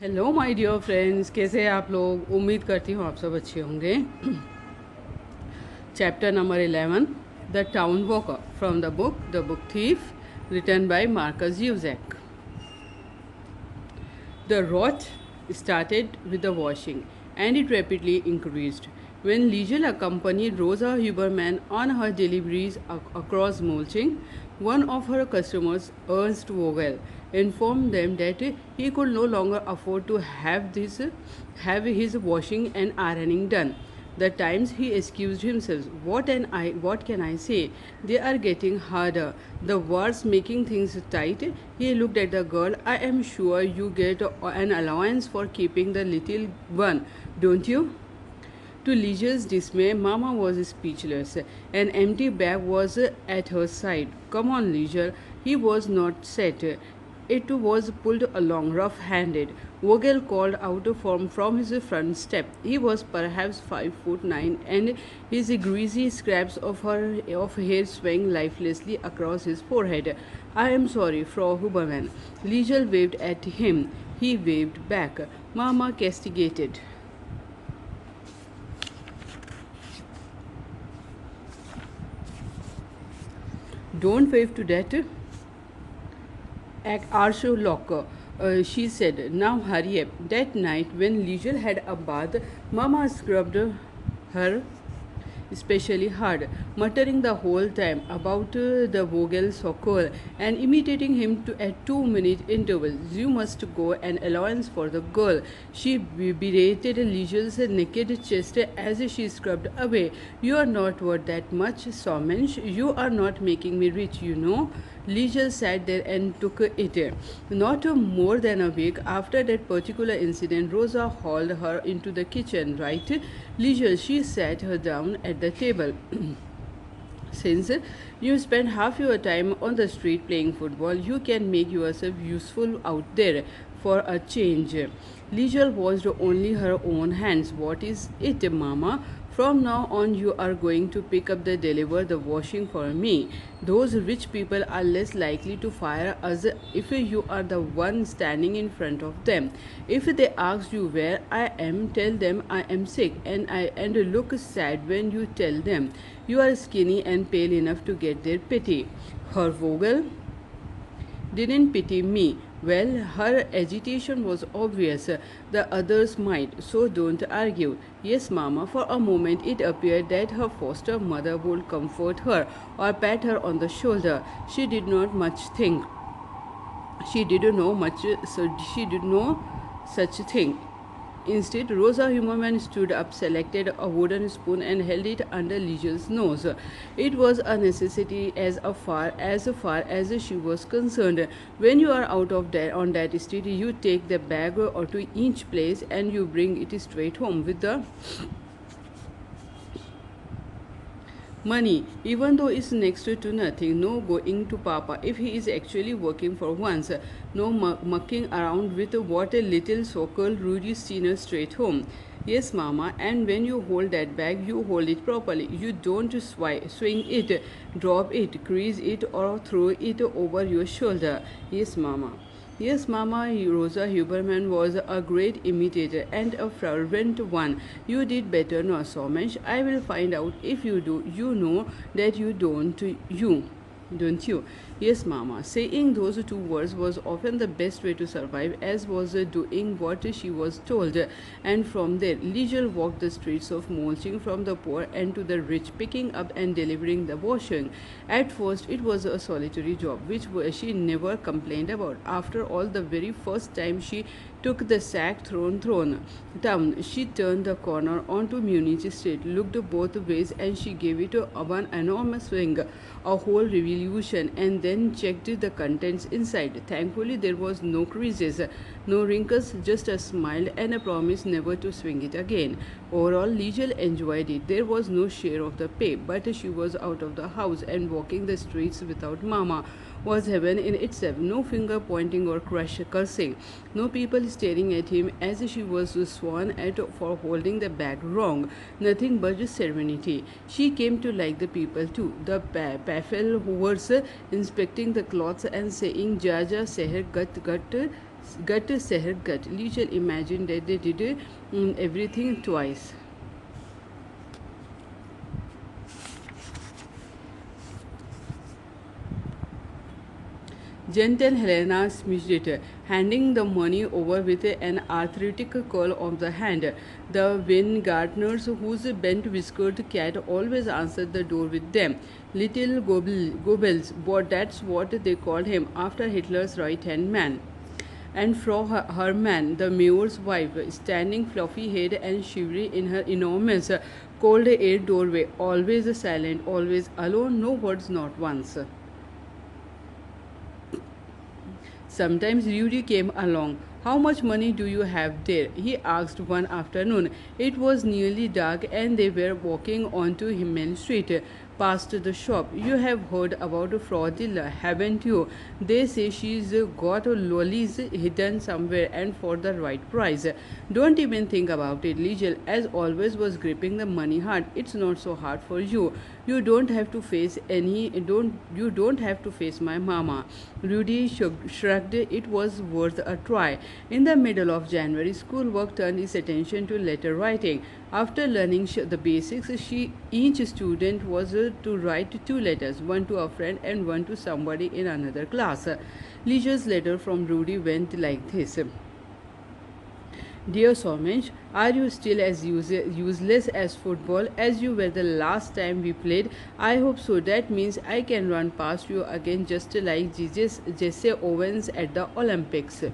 Hello my dear friends, कैसे हैं आप लोग। उम्मीद करती हूँ आप सब अच्छे होंगे। Chapter number 11, the town walker, from the book thief, written by Markus Zusak. The rot started with the washing, and it rapidly increased. When Liesel accompanied Rosa Huberman on her deliveries across Mulching, one of her customers, Ernst Vogel, informed them that he could no longer afford to have his washing and ironing done. The times he excused himself. What can I say? They are getting harder. The war's making things tight. He looked at the girl. I am sure you get an allowance for keeping the little one, don't you? To Liegel's dismay, Mama was speechless. An empty bag was at her side. Come on, Liegel. He was not set. It was pulled along rough-handed. Vogel called out from his front step. He was perhaps 5'9", and his greasy scraps of hair swung lifelessly across his forehead. I am sorry, Frau Huberman. Liegel waved at him. He waved back. Mama castigated. Don't wave to that Archlocker, she said. Now hurry up. That night, when Liesel had a bath, Mama scrubbed her especially hard, muttering the whole time about the Vogel Sokol and imitating him at 2-minute intervals. You must go, an allowance for the girl. She berated Liegel's naked chest as she scrubbed away. You are not worth that much, Somensch. You are not making me rich, you know. Liesel sat there and took it. Not more than a week after that particular incident, Rosa hauled her into the kitchen, right? Liesel, she sat her down at the table. Since you spend half your time on the street playing football, you can make yourself useful out there for a change. Liesel washed only her own hands. What is it, Mama? From now on, you are going to pick up the deliver the washing for me. Those rich people are less likely to fire us if you are the one standing in front of them. If they ask you where I am, tell them I am sick, and look sad when you tell them you are skinny and pale enough to get their pity. Herr Vogel didn't pity me. Well, her agitation was obvious. The others might, so don't argue. Yes, Mama, for a moment it appeared that her foster mother would comfort her or pat her on the shoulder. She did not much think. She didn't know much, so she did no such thing. Instead, Rosa Hummerman stood up, selected a wooden spoon, and held it under Liegel's nose. It was a necessity as she was concerned. When you are out of there on that street, you take the bag or to each place and you bring it straight home with the money, even though it's next to nothing. No going to Papa if he is actually working for once. No mucking around with what a little so-called Rudy Steiner straight home. Yes, Mama, and when you hold that bag, you hold it properly. You don't swing it, drop it, crease it, or throw it over your shoulder. Yes, Mama. Yes, Mama, Rosa Huberman was a great imitator and a fervent one. You did better, no, Somesh. I will find out if you do. You know that you don't. Don't you? Yes, Mama. Saying those two words was often the best way to survive, as was doing what she was told. And from there, Liesel walked the streets of Molching, from the poor and to the rich, picking up and delivering the washing. At first, it was a solitary job, which she never complained about. After all, the very first time she took the sack thrown down, she turned the corner onto Munich Street, looked both ways, and she gave it one enormous swing, a whole revolution, and then checked the contents inside. Thankfully, there was no creases, no wrinkles, just a smile and a promise never to swing it again. Overall, Liesel enjoyed it. There was no share of the pay, but she was out of the house, and walking the streets without Mama was heaven in itself. No finger pointing or cursing, no people staring at him as she was sworn at for holding the bag wrong. Nothing but serenity. She came to like the people too. The Paffel who was inspecting the clothes and saying Jaja Seher Gat Gat Gut seher gut. Liesel imagined that they did everything twice. Gentle Helena smished it, handing the money over with an arthritic curl of the hand. The Weingartners, whose bent whiskered cat always answered the door with them. Little Goebbels, but that's what they called him after Hitler's right hand man. And Frau Hermann, the mayor's wife, standing fluffy head and shivery in her enormous cold air doorway, always silent, always alone, no words, not once. Sometimes Rudy came along. How much money do you have there? He asked one afternoon. It was nearly dark and they were walking onto Himmel Street past the shop. You have heard about Frau Diller, haven't you? They say she's got lollies hidden somewhere and for the right price. Don't even think about it. Liesel, as always, was gripping the money hard. It's not so hard for you. You don't have to face you don't have to face my mama. Rudy shrugged. It was worth a try. In the middle of January, schoolwork turned its attention to letter writing. After learning the basics, each student was to write two letters, one to a friend and one to somebody in another class. Liesel's letter from Rudy went like this. Dear Somesh, are you still as useless as football as you were the last time we played? I hope so. That means I can run past you again just like Jesse Owens at the Olympics.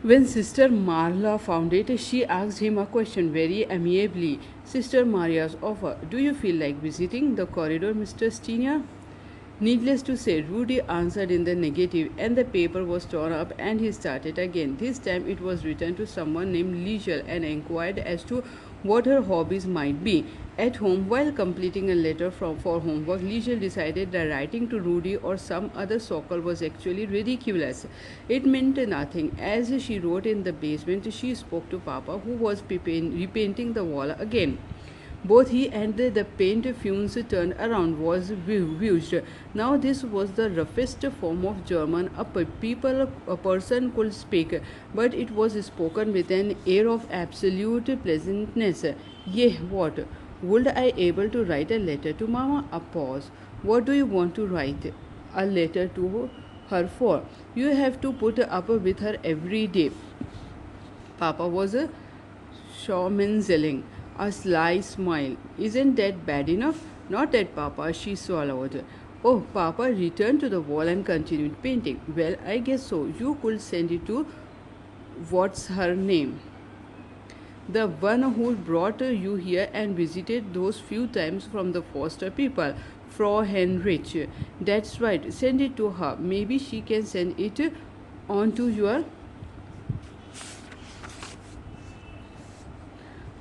When Sister Marla found it, she asked him a question very amiably. Sister Maria's offer. Do you feel like visiting the corridor, Mr. Steiner? Needless to say, Rudy answered in the negative, and the paper was torn up and he started again. This time it was written to someone named Liesel and inquired as to what her hobbies might be. At home, while completing a letter for homework, Liesel decided that writing to Rudy or some other soccer was actually ridiculous. It meant nothing. As she wrote in the basement, she spoke to Papa, who was repainting the wall again. Both he and the paint fumes turned around was wheezed. Now this was the roughest form of German a person could speak, but it was spoken with an air of absolute pleasantness. Yeh, what? Would I able to write a letter to Mama? A pause. What do you want to write a letter to her for? You have to put up with her every day. Papa was a schmunzeling. A sly smile. Isn't that bad enough? Not that, Papa, she swallowed. Oh, Papa returned to the wall and continued painting. Well, I guess so. You could send it to what's her name? The one who brought you here and visited those few times from the foster people. Frau Henrich. That's right. Send it to her. Maybe she can send it on to your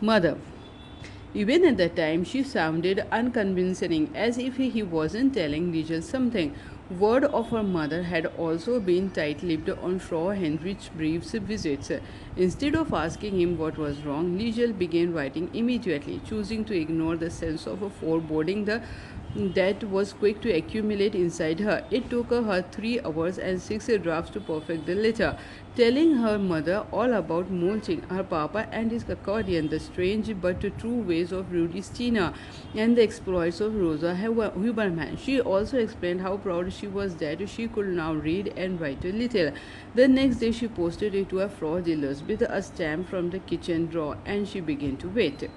mother. Even at the time, she sounded unconvincing, as if he wasn't telling Liesel something. Word of her mother had also been tight-lipped on Frau Heinrich's brief visits. Instead of asking him what was wrong, Liesel began writing immediately, choosing to ignore the sense of a foreboding that was quick to accumulate inside her. It took her 3 hours and 6 drafts to perfect the letter, telling her mother all about Molching, her papa and his accordion, the strange but true ways of Rudy Steiner, and the exploits of Rosa Huberman. She also explained how proud she was that she could now read and write a little. The next day she posted it to a Frau Diller's with a stamp from the kitchen drawer, and she began to wait.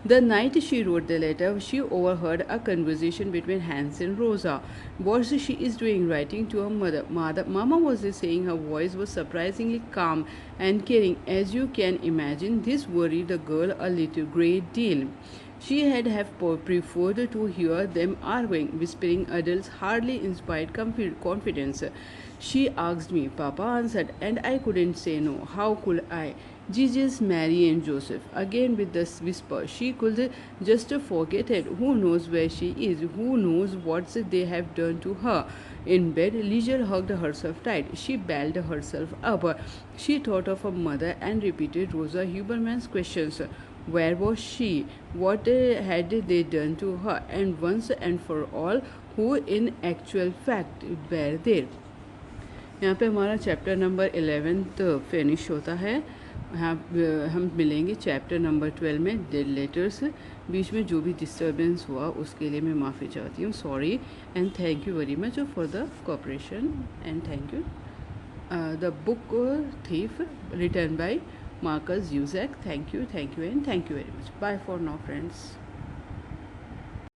The night she wrote the letter, she overheard a conversation between Hans and Rosa. What she is doing, writing to her mother. Mama was saying. Her voice was surprisingly calm and caring. As you can imagine, this worried the girl a little great deal. She had have preferred to hear them arguing, whispering adults hardly inspired confidence. She asked me, Papa answered, and I couldn't say no. How could I? Jesus, Mary, and Joseph. Again with this whisper. She could just forget it. Who knows where she is? Who knows what they have done to her? In bed, Liesel hugged herself tight. She balled herself up. She thought of her mother and repeated Rosa Huberman's questions. Where was she? What had they done to her? And once and for all, who in actual fact were there? यहाँ पे हमारा chapter number 11 finish होता है। यहाँ हम मिलेंगे chapter number 12 में dead letters. बीच में जो भी डिस्टर्बेंस हुआ उसके लिए मैं माफ़ी चाहती हूँ, sorry, and thank you very much for the cooperation and thank you. The book thief written by Markus Zusak. Thank you and thank you very much. Bye for now friends.